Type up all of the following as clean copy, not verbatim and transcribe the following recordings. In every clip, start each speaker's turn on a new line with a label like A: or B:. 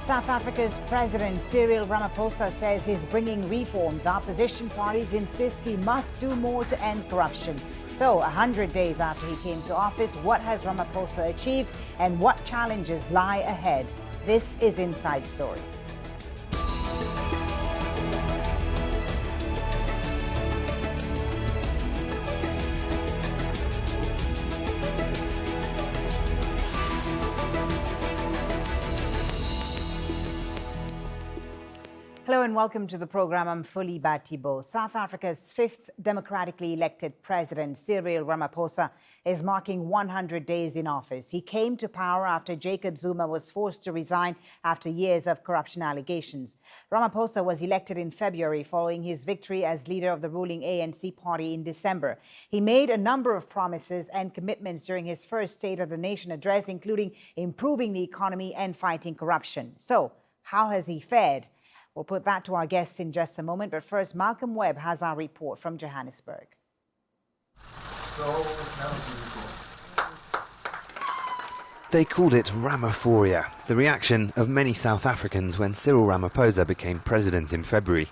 A: South Africa's President Cyril Ramaphosa says he's bringing reforms. Opposition parties insist he must do more to end corruption. So, 100 days after he came to office, what has Ramaphosa achieved and what challenges lie ahead? This is Inside Story. Hello and welcome to the program. I'm Folly Thibault. South Africa's fifth democratically elected president, Cyril Ramaphosa, is marking 100 days in office. He came to power after Jacob Zuma was forced to resign after years of corruption allegations. Ramaphosa was elected in February following his victory as leader of the ruling ANC party in December. He made a number of promises and commitments during his first State of the Nation address, including improving the economy and fighting corruption. So, how has he fared? We'll put that to our guests in just a moment, but first, Malcolm Webb has our report from Johannesburg.
B: They called it Ramaphoria, the reaction of many South Africans when Cyril Ramaphosa became president in February.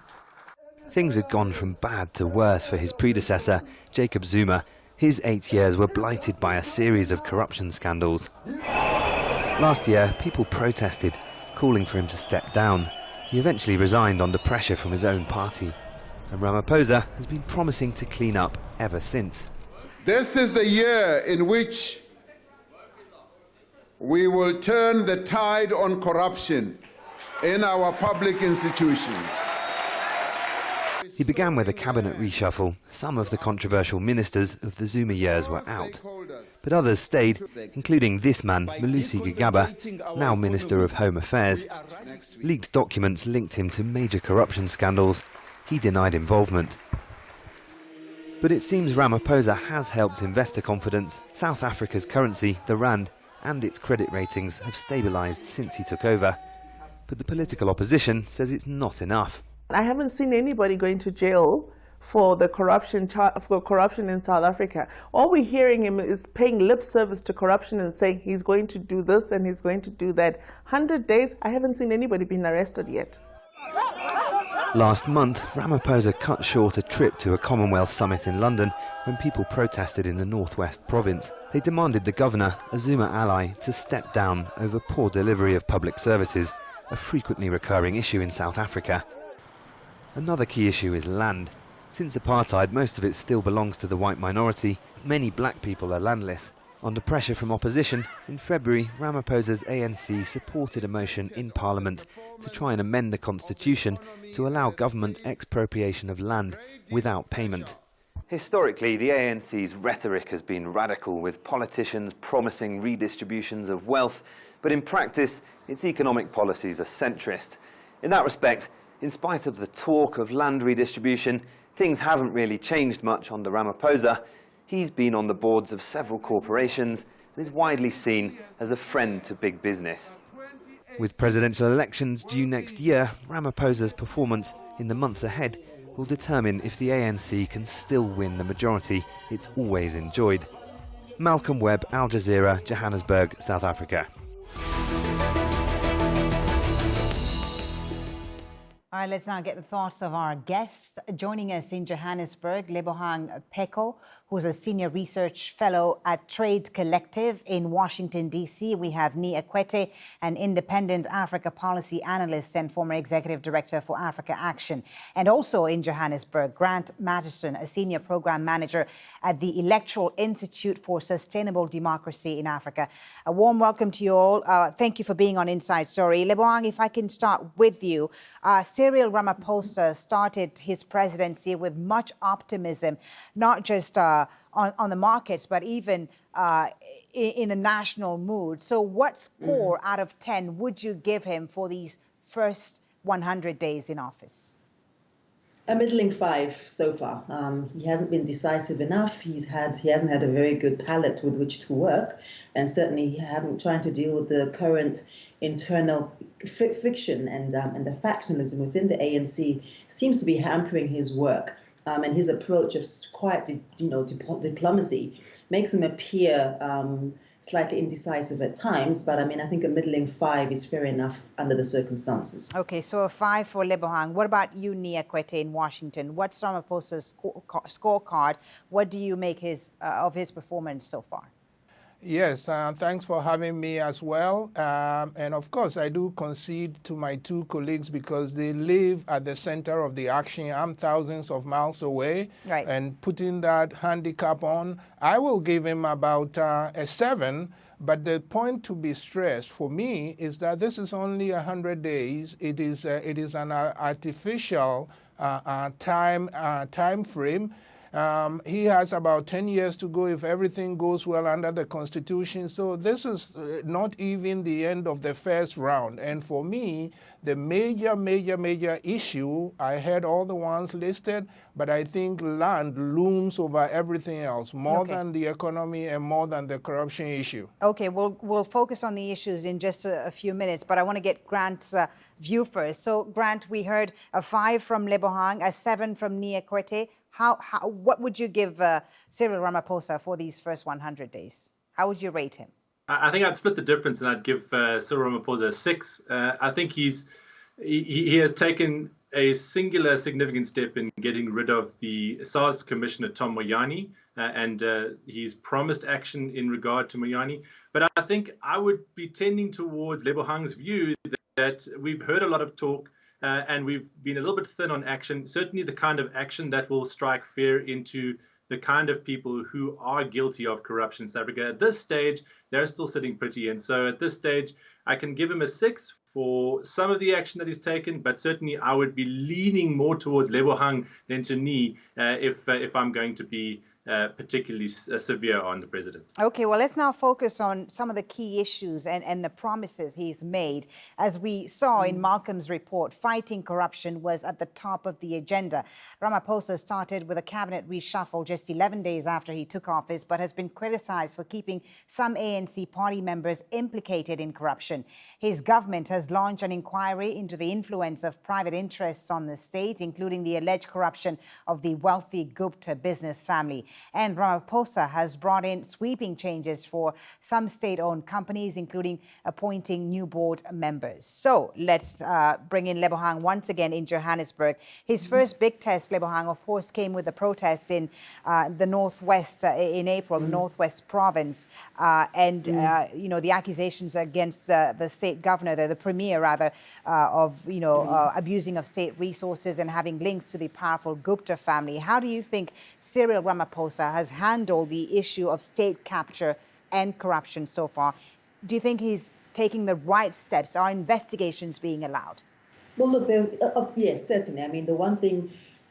B: Things had gone from bad to worse for his predecessor, Jacob Zuma. His 8 years were blighted by a series of corruption scandals. Last year, people protested, calling for him to step down. He eventually resigned under pressure from his own party, and Ramaphosa has been promising to clean up ever since.
C: This is the year in which we will turn the tide on corruption in our public institutions.
B: He began with a cabinet reshuffle. Some of the controversial ministers of the Zuma years were out, but others stayed, including this man, Malusi Gigaba, now Minister of Home Affairs. Leaked documents linked him to major corruption scandals. He denied involvement. But it seems Ramaphosa has helped investor confidence. South Africa's currency, the rand, and its credit ratings have stabilised since he took over. But the political opposition says it's not enough.
D: I haven't seen anybody going to jail for the corruption in South Africa. All we're hearing him is paying lip service to corruption and saying he's going to do this and he's going to do that. 100 days, I haven't seen anybody being arrested yet.
B: Last month, Ramaphosa cut short a trip to a Commonwealth summit in London when people protested in the Northwest province. They demanded the governor, a Zuma ally, to step down over poor delivery of public services, a frequently recurring issue in South Africa. Another key issue is land. Since apartheid, most of it still belongs to the white minority. Many black people are landless. Under pressure from opposition, in February, Ramaphosa's ANC supported a motion in Parliament to try and amend the constitution to allow government expropriation of land without payment. Historically, the ANC's rhetoric has been radical, with politicians promising redistributions of wealth, but in practice, its economic policies are centrist. In that respect, in spite of the talk of land redistribution, things haven't really changed much under Ramaphosa. He's been on the boards of several corporations and is widely seen as a friend to big business. With presidential elections due next year, Ramaphosa's performance in the months ahead will determine if the ANC can still win the majority it's always enjoyed. Malcolm Webb, Al Jazeera, Johannesburg, South Africa.
A: All right, let's now get the thoughts of our guests. Joining us in Johannesburg, Lebohang Pheko, who's a senior research fellow at Trade Collective in Washington, D.C. We have Akuetteh, an independent Africa policy analyst and former executive director for Africa Action. And also in Johannesburg, Grant Masterson, a senior program manager at the Electoral Institute for Sustainable Democracy in Africa. A warm welcome to you all. Thank you for being on Inside Story. Lebohang, if I can start with you. Cyril Ramaphosa started his presidency with much optimism, not just on the markets, but even in the national mood. So what score out of 10 would you give him for these first 100 days in office?
E: A middling 5 so far. He hasn't been decisive enough. He hasn't had a very good palette with which to work, and certainly he hasn't tried to deal with the current internal friction and the factionalism within the ANC seems to be hampering his work. And his approach of quiet, diplomacy makes him appear slightly indecisive at times. But I mean, I think a middling 5 is fair enough under the circumstances.
A: Okay, so a 5 for Lebohang. What about you, Akuetteh, in Washington? What's Ramaphosa's scorecard? What do you make of his performance so far?
F: Yes, thanks for having me as well. And of course, I do concede to my two colleagues because they live at the center of the action. I'm thousands of miles away.
A: Right.
F: And putting that handicap on, I will give him about a 7. But the point to be stressed for me is that this is only 100 days. It is an artificial time frame. He has about 10 years to go if everything goes well under the Constitution. So this is not even the end of the first round. And for me, the major issue, I had all the ones listed, but I think land looms over everything else, more than the economy and more than the corruption issue.
A: Okay, we'll focus on the issues in just a few minutes, but I want to get Grant's view first. So, Grant, we heard a 5 from Lebohang, a 7 from Akuetteh. What would you give Cyril Ramaphosa for these first 100 days? How would you rate him?
G: I think I'd split the difference and I'd give Cyril Ramaphosa a 6. I think he has taken a singular significant step in getting rid of the SARS Commissioner, Tom Moyani, and he's promised action in regard to Moyani. But I think I would be tending towards Lebohang's view that we've heard a lot of talk and we've been a little bit thin on action, certainly the kind of action that will strike fear into the kind of people who are guilty of corruption in South Africa. At this stage, they're still sitting pretty. And so at this stage, I can give him a 6 for some of the action that he's taken, but certainly I would be leaning more towards Lebohang than to Ni if I'm going to be particularly severe on the president.
A: Okay, well, let's now focus on some of the key issues and the promises he's made. As we saw in Malcolm's report, fighting corruption was at the top of the agenda. Ramaphosa started with a cabinet reshuffle just 11 days after he took office, but has been criticized for keeping some ANC party members implicated in corruption. His government has launched an inquiry into the influence of private interests on the state, including the alleged corruption of the wealthy Gupta business family. And Ramaphosa has brought in sweeping changes for some state-owned companies, including appointing new board members. So let's bring in Lebohang once again in Johannesburg. His first big test, Lebohang, of course, came with the protests in the Northwest in April, the Northwest province, and the accusations against the state governor, the premier rather, of abusing of state resources and having links to the powerful Gupta family. How do you think Cyril Ramaphosa has handled the issue of state capture and corruption so far? Do you think he's taking the right steps? Are investigations being allowed?
E: Well, look, yes, certainly. I mean, the one thing,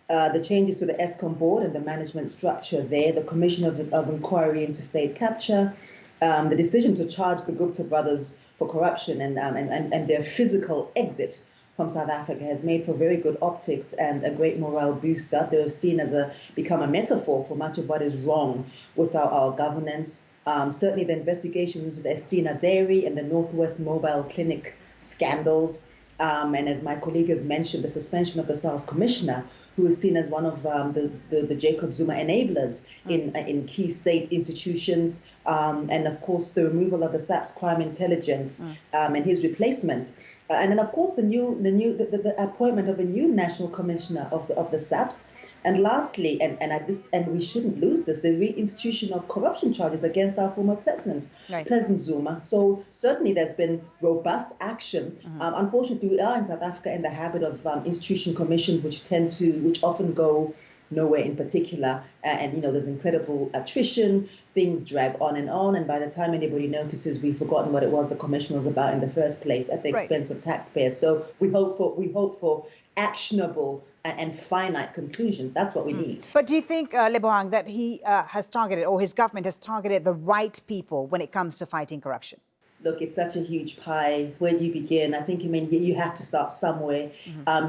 E: the changes to the ESCOM board and the management structure there, the commission of inquiry into state capture, the decision to charge the Gupta brothers for corruption and their physical exit from South Africa has made for very good optics and a great morale booster. They're seen as become a metaphor for much of what is wrong with our governance. Certainly the investigations of the Estina Dairy and the Northwest Mobile Clinic scandals. And as my colleague has mentioned, the suspension of the SARS commissioner, who is seen as one of the Jacob Zuma enablers in key state institutions, and of course the removal of the SAPS crime intelligence and his replacement, and then of course the appointment of a new national commissioner of the SAPS. And lastly, and we shouldn't lose this, the reinstitution of corruption charges against our former president, President Zuma. So certainly there's been robust action. Unfortunately, we are in South Africa in the habit of institution commissions, which often go nowhere in particular. And there's incredible attrition. Things drag on, and by the time anybody notices, we've forgotten what it was the commission was about in the first place, at the expense of taxpayers. So we hope for actionable and finite conclusions. That's what we need.
A: But do you think, Lebohang, that he has targeted, or his government has targeted the right people when it comes to fighting corruption?
E: look, it's such a huge pie. Where do you begin? I think, you have to start somewhere.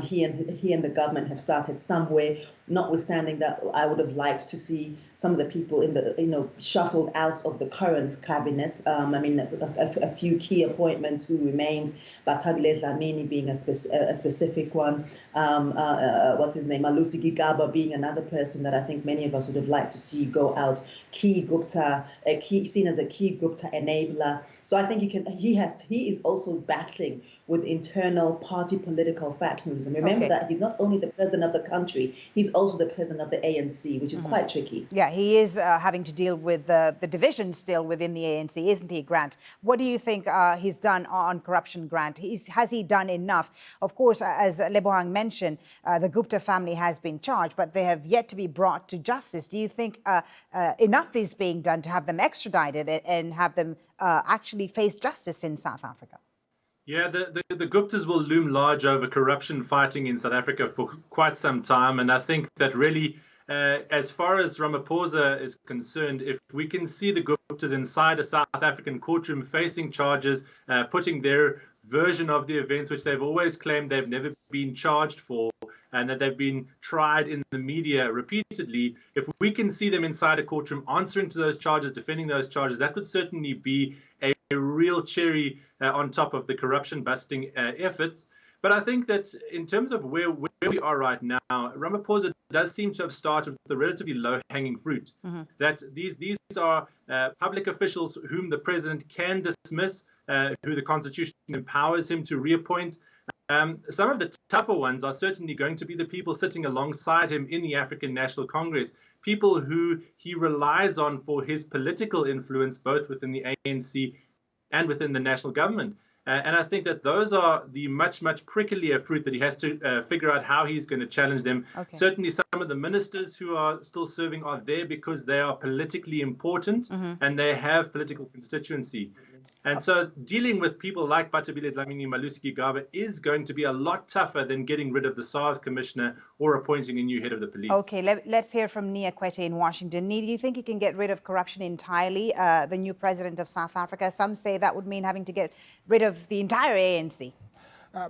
E: He and the government have started somewhere, notwithstanding that I would have liked to see some of the people in the, shuffled out of the current cabinet. A few key appointments who remained, Bathabile Dlamini being a specific one. What's his name? Malusi Gigaba being another person that I think many of us would have liked to see go out. Seen as a key Gupta enabler. So I think he is also battling with internal party political factionalism. Remember that he's not only the president of the country, he's also the president of the ANC, which is quite tricky.
A: Yeah, he is having to deal with the division still within the ANC, isn't he, Grant? What do you think he's done on corruption, Grant? Has he done enough? Of course, as Lebohang mentioned, the Gupta family has been charged, but they have yet to be brought to justice. Do you think enough is being done to have them extradited and have them actually face justice in South Africa?
G: Yeah, the Guptas will loom large over corruption fighting in South Africa for quite some time. And I think that really, as far as Ramaphosa is concerned, if we can see the Guptas inside a South African courtroom facing charges, putting their version of the events, which they've always claimed they've never been charged for, and that they've been tried in the media repeatedly, if we can see them inside a courtroom answering to those charges, defending those charges, that would certainly be a real cherry on top of the corruption busting efforts. But I think that in terms of where we are right now, Ramaphosa does seem to have started with the relatively low-hanging fruit. That these are public officials whom the president can dismiss, who the Constitution empowers him to reappoint. Some of the tougher ones are certainly going to be the people sitting alongside him in the African National Congress, people who he relies on for his political influence, both within the ANC and within the national government. And I think that those are the much, much pricklier fruit that he has to figure out how he's going to challenge them. Certainly some of the ministers who are still serving are there because they are politically important and they have political constituency. And so dealing with people like Bathabile Dlamini, Malusi Gigaba is going to be a lot tougher than getting rid of the SARS commissioner or appointing a new head of the police.
A: Okay, let's hear from Akuetteh in Washington. Do you think he can get rid of corruption entirely, the new president of South Africa? Some say that would mean having to get rid of the entire ANC.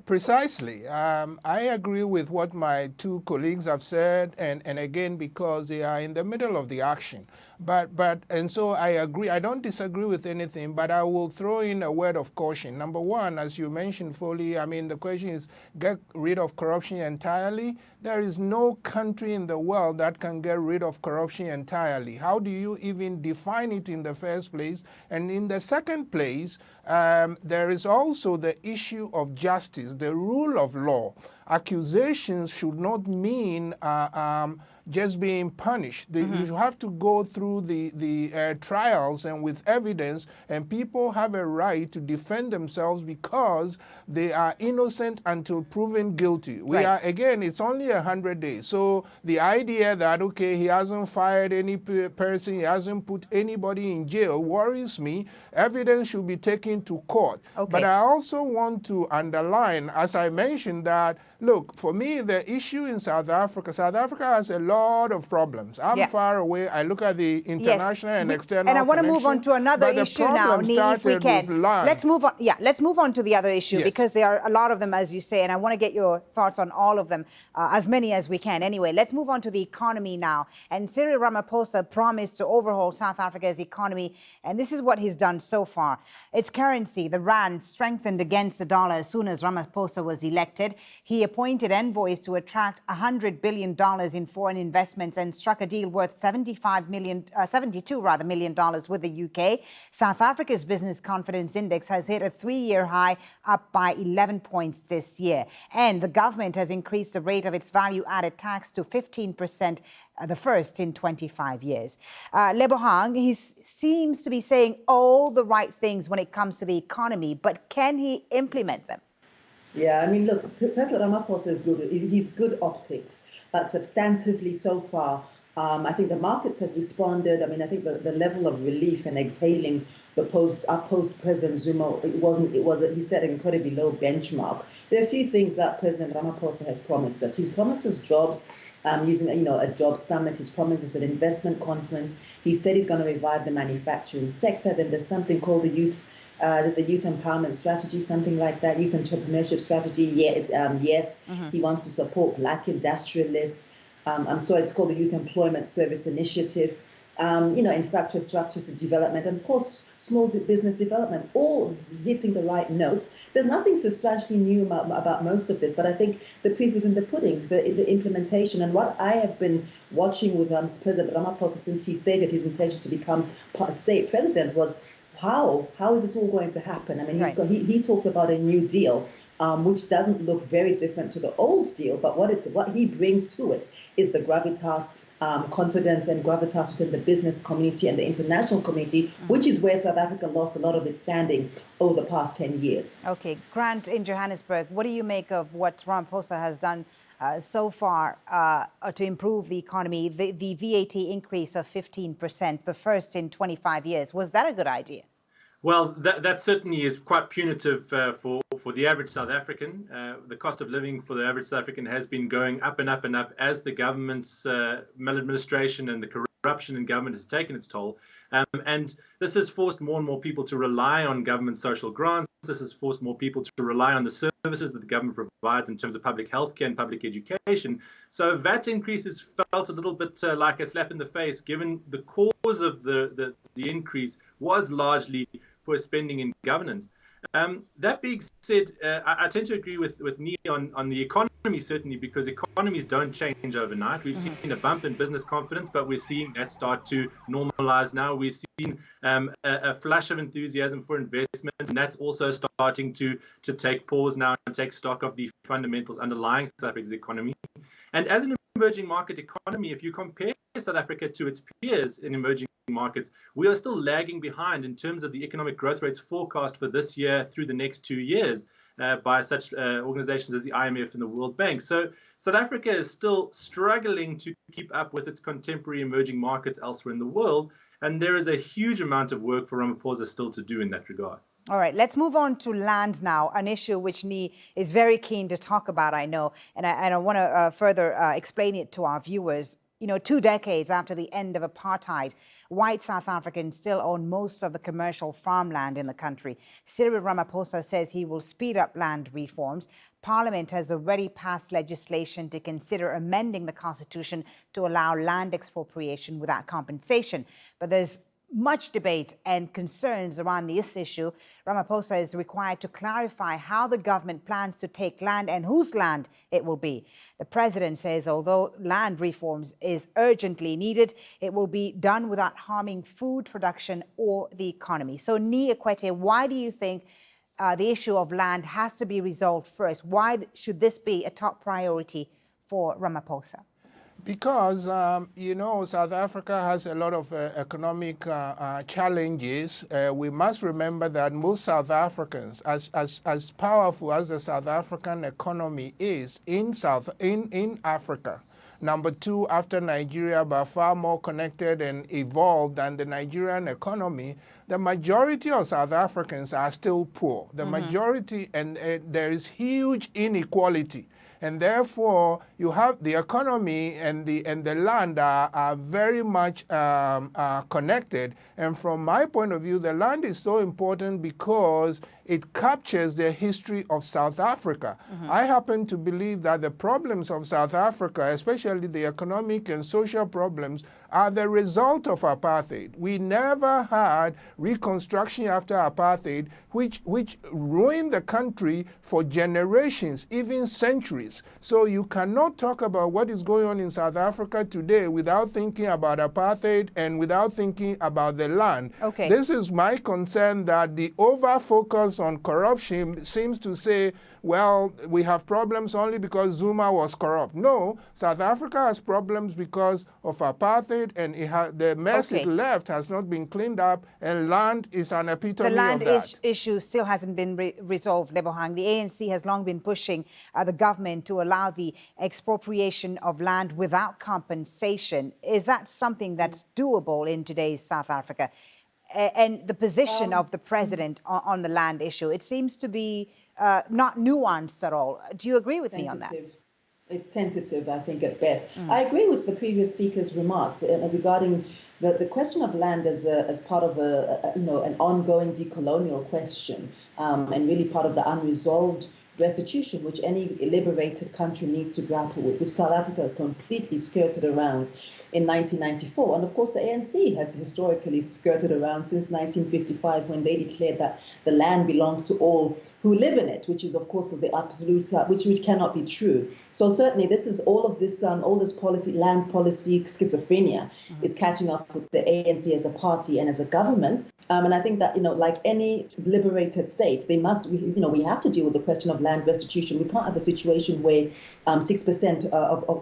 F: Precisely. I agree with what my two colleagues have said, and again, because they are in the middle of the action. And so I agree. I don't disagree with anything, but I will throw in a word of caution. Number one, as you mentioned, Folly, the question is get rid of corruption entirely. There is no country in the world that can get rid of corruption entirely. How do you even define it in the first place? And in the second place, there is also the issue of justice, the rule of law. Accusations should not mean just being punished. You have to go through the trials and with evidence, and people have a right to defend themselves because they are innocent until proven guilty. Again, it's only 100 days. So the idea that, okay, he hasn't fired any person, he hasn't put anybody in jail worries me. Evidence should be taken to court. But I also want to underline, as I mentioned, that, look, for me, the issue in South Africa has a lot of problems. I'm far away. I look at the international and external
A: And I want to move on to another issue now, if we can. Let's move on. Yeah, let's move on to the other issue because there are a lot of them, as you say, and I want to get your thoughts on all of them, as many as we can. Anyway, let's move on to the economy now. And Cyril Ramaphosa promised to overhaul South Africa's economy, and this is what he's done so far. Its currency, the rand, strengthened against the dollar as soon as Ramaphosa was elected. He appointed envoys to attract $100 billion in foreign investments and struck a deal worth $72 million with the UK. South Africa's business confidence index has hit a 3-year high, up by 11 points this year. And the government has increased the rate of its value-added tax to 15%, the first in 25 years. Lebohang, he seems to be saying all the right things when it comes to the economy, but can he implement them?
E: Yeah, look, Pheko Ramaphosa is good. He's good optics, but substantively so far, I think the markets have responded. I think the level of relief and exhaling the post President Zuma, he set an incredibly low benchmark. There are a few things that President Ramaphosa has promised us. He's promised us jobs, using a job summit. He's promised us an investment conference. He said he's going to revive the manufacturing sector. Then there's something called the Youth the youth empowerment strategy, something like that, youth entrepreneurship strategy. Yes, he wants to support Black industrialists. I'm sorry, it's called the Youth Employment Service Initiative. Infrastructure development, and of course, small business development, all hitting the right notes. There's nothing substantially new about most of this, but I think the proof is in the pudding, the implementation. And what I have been watching with President Ramaphosa since he stated his intention to become state president was, how is this all going to happen? I mean, he talks about a new deal, which doesn't look very different to the old deal, but what he brings to it is the gravitas, confidence and gravitas within the business community and the international community, which is where South Africa lost a lot of its standing over the past 10 years.
A: Okay, Grant in Johannesburg, what do you make of what Ramaphosa has done so far to improve the economy? The VAT increase of 15%, the first in 25 years, was that a good idea?
G: Well, that certainly is quite punitive for the average South African. The cost of living for the average South African has been going up and up and up as the government's maladministration and the corruption in government has taken its toll. And this has forced more and more people to rely on government social grants. This has forced more people to rely on the services that the government provides in terms of public healthcare and public education. So VAT increases felt a little bit like a slap in the face, given the cause of the increase was largely for spending in governance. That being said, I tend to agree with Nee on the economy, certainly, because economies don't change overnight. We've seen a bump in business confidence, but we're seeing that start to normalize now. We're seeing a flash of enthusiasm for investment, and that's also starting to take pause now and take stock of the fundamentals underlying South Africa's economy. And as an emerging market economy, if you compare South Africa to its peers in emerging markets, we are still lagging behind in terms of the economic growth rates forecast for this year through the next 2 years by such organizations as the IMF and the World Bank. So South Africa is still struggling to keep up with its contemporary emerging markets elsewhere in the world, and there is a huge amount of work for Ramaphosa still to do in that regard.
A: All right, let's move on to land now, an issue which Nee is very keen to talk about, I know, and I want to further explain it to our viewers. 2 decades after the end of apartheid, white South Africans still own most of the commercial farmland in the country. Cyril Ramaphosa says he will speed up land reforms. Parliament has already passed legislation to consider amending the Constitution to allow land expropriation without compensation. But there's much debate and concerns around this issue. Ramaphosa is required to clarify how the government plans to take land and whose land it will be. The president says although land reforms is urgently needed, it will be done without harming food production or the economy. So, Nee Akuetteh, why do you think the issue of land has to be resolved first? Why should this be a top priority for Ramaphosa?
F: Because, South Africa has a lot of economic challenges. We must remember that most South Africans, as powerful as the South African economy is in Africa, number 2 after Nigeria, but far more connected and evolved than the Nigerian economy, the majority of South Africans are still poor. The majority, and there is huge inequality. And therefore, you have the economy and the land are very much connected. And from my point of view, the land is so important because it captures the history of South Africa. I happen to believe that the problems of South Africa, especially the economic and social problems, are the result of apartheid. We never had reconstruction after apartheid, which ruined the country for generations, even centuries. So you cannot talk about what is going on in South Africa today without thinking about apartheid and without thinking about the land.
A: Okay.
F: This is my concern, that the over-focus on corruption seems to say, well, we have problems only because Zuma was corrupt. No, South Africa has problems because of apartheid, and the mess it left has not been cleaned up, and land is an epitome of that.
A: The land issue still hasn't been resolved, Lebohang. The ANC has long been pushing the government to allow the expropriation of land without compensation. Is that something that's doable in today's South Africa? And the position of the president on the land issue, it seems to be not nuanced at all. Do you agree with me on that?
E: It's tentative, I think, at best. I agree with the previous speaker's remarks regarding the question of land as part of an ongoing decolonial question, and really part of the unresolved restitution which any liberated country needs to grapple with, which South Africa completely skirted around in 1994. And of course, the ANC has historically skirted around since 1955, when they declared that the land belongs to all who live in it, which is, of course, the absolute, which cannot be true. So certainly, this is all this policy, land policy schizophrenia, is catching up with the ANC as a party and as a government. And I think that, like any liberated state, we have to deal with the question of land restitution. We can't have a situation where 6% of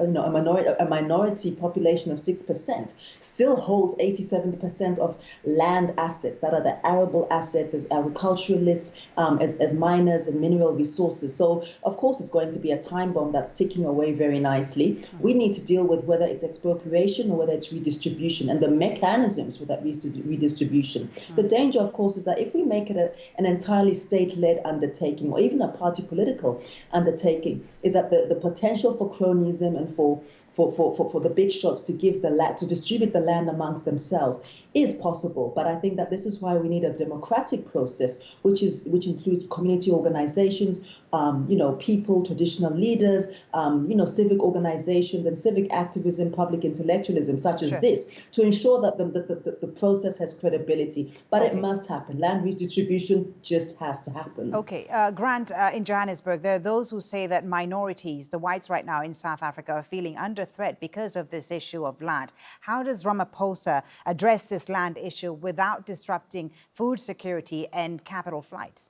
E: a minority population of 6% still holds 87% of land assets that are the arable assets, as agriculturalists, as miners and mineral resources. So, of course, it's going to be a time bomb that's ticking away very nicely. We need to deal with whether it's expropriation or whether it's redistribution and the mechanisms for that redistribution. The danger, of course, is that if we make it an entirely state-led undertaking or even a party political undertaking, is that the potential for cronyism and for the big shots to give the land, to distribute the land amongst themselves is possible. But I think that this is why we need a democratic process, which includes community organizations, people, traditional leaders, civic organizations and civic activism, public intellectualism, such as this, to ensure that the process has credibility. But it must happen. Land redistribution just has to happen.
A: Okay. Grant, in Johannesburg, there are those who say that minorities, the whites right now in South Africa, are feeling under threat because of this issue of land. How does Ramaphosa address this land issue without disrupting food security and capital flights?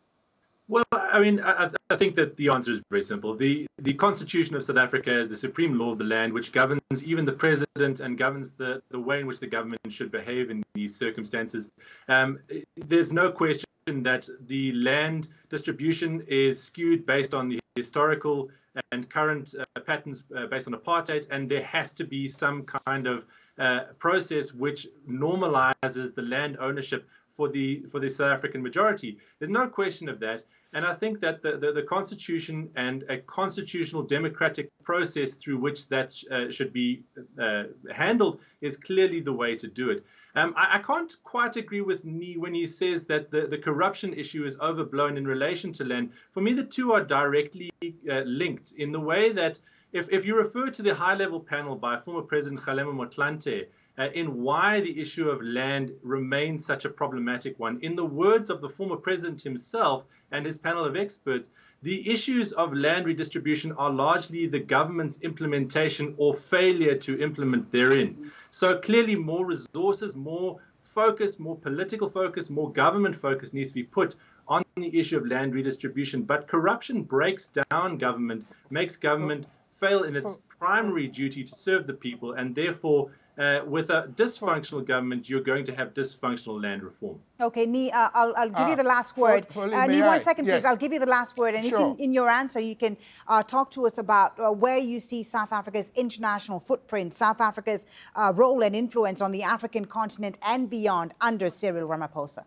G: Well, I mean, I think that the answer is very simple. The Constitution of South Africa is the supreme law of the land, which governs even the president and governs the way in which the government should behave in these circumstances. There's no question that the land distribution is skewed based on the historical and current patterns based on apartheid, and there has to be some kind of process which normalizes the land ownership for the South African majority. There's no question of that. And I think that the Constitution and a constitutional democratic process through which that should be handled is clearly the way to do it. I can't quite agree with Nee when he says that the corruption issue is overblown in relation to land. For me, the two are directly linked in the way that if you refer to the high-level panel by former President Kgalema Motlanthe in why the issue of land remains such a problematic one, in the words of the former president himself and his panel of experts, the issues of land redistribution are largely the government's implementation or failure to implement therein. So clearly more resources, more focus, more political focus, more government focus needs to be put on the issue of land redistribution. But corruption breaks down government, makes government fail in its primary duty to serve the people, and therefore with a dysfunctional government, you're going to have dysfunctional land reform.
A: Okay, Nee, I'll give you the last word. Nee, 1 second, please. I'll give you the last word. And if in your answer, you can talk to us about where you see South Africa's international footprint, South Africa's role and influence on the African continent and beyond under Cyril Ramaphosa.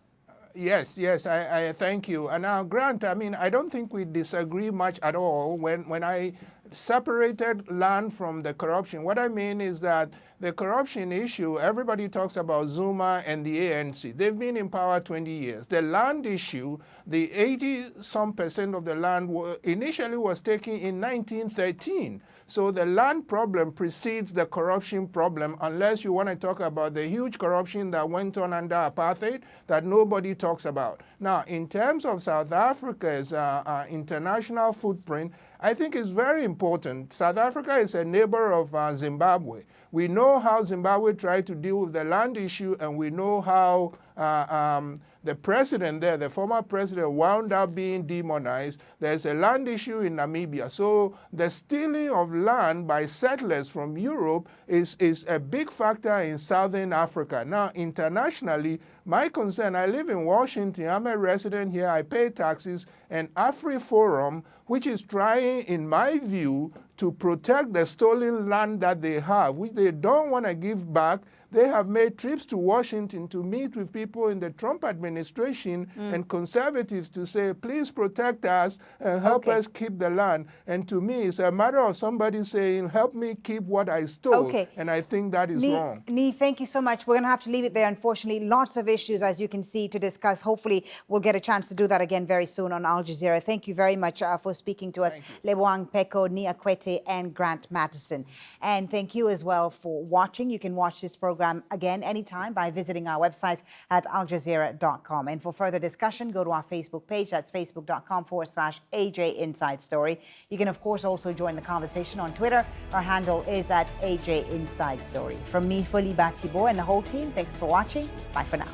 F: Yes, I thank you. And now, Grant, I mean, I don't think we disagree much at all when I separated land from the corruption. What I mean is that the corruption issue, everybody talks about Zuma and the ANC. They've been in power 20 years. The land issue, the 80-some% of the land initially was taken in 1913. So the land problem precedes the corruption problem, unless you want to talk about the huge corruption that went on under apartheid that nobody talks about. Now, in terms of South Africa's international footprint, I think it's very important. South Africa is a neighbor of Zimbabwe. We know how Zimbabwe tried to deal with the land issue, and we know how the president there, the former president, wound up being demonized. There's a land issue in Namibia. So the stealing of land by settlers from Europe is a big factor in Southern Africa. Now, internationally, my concern, I live in Washington, I'm a resident here, I pay taxes, and AfriForum, which is trying, in my view, to protect the stolen land that they have, which they don't want to give back. They have made trips to Washington to meet with people in the Trump administration and conservatives to say, please protect us and help us keep the land. And to me, it's a matter of somebody saying, help me keep what I stole. And I think that is wrong.
A: Nee, thank you so much. We're going to have to leave it there. Unfortunately, lots of issues, as you can see, to discuss. Hopefully, we'll get a chance to do that again very soon on Al Jazeera. Thank you very much for speaking to us, Lebohang, Pheko, Akuetteh, and Grant Masterson. And thank you as well for watching. You can watch this program again anytime by visiting our website at aljazeera.com. And for further discussion, go to our Facebook page. That's facebook.com/AJ Inside Story. You can, of course, also join the conversation on Twitter. Our handle is at AJ Inside Story. From me, Folly, Thibault, and the whole team, thanks for watching. Bye for now.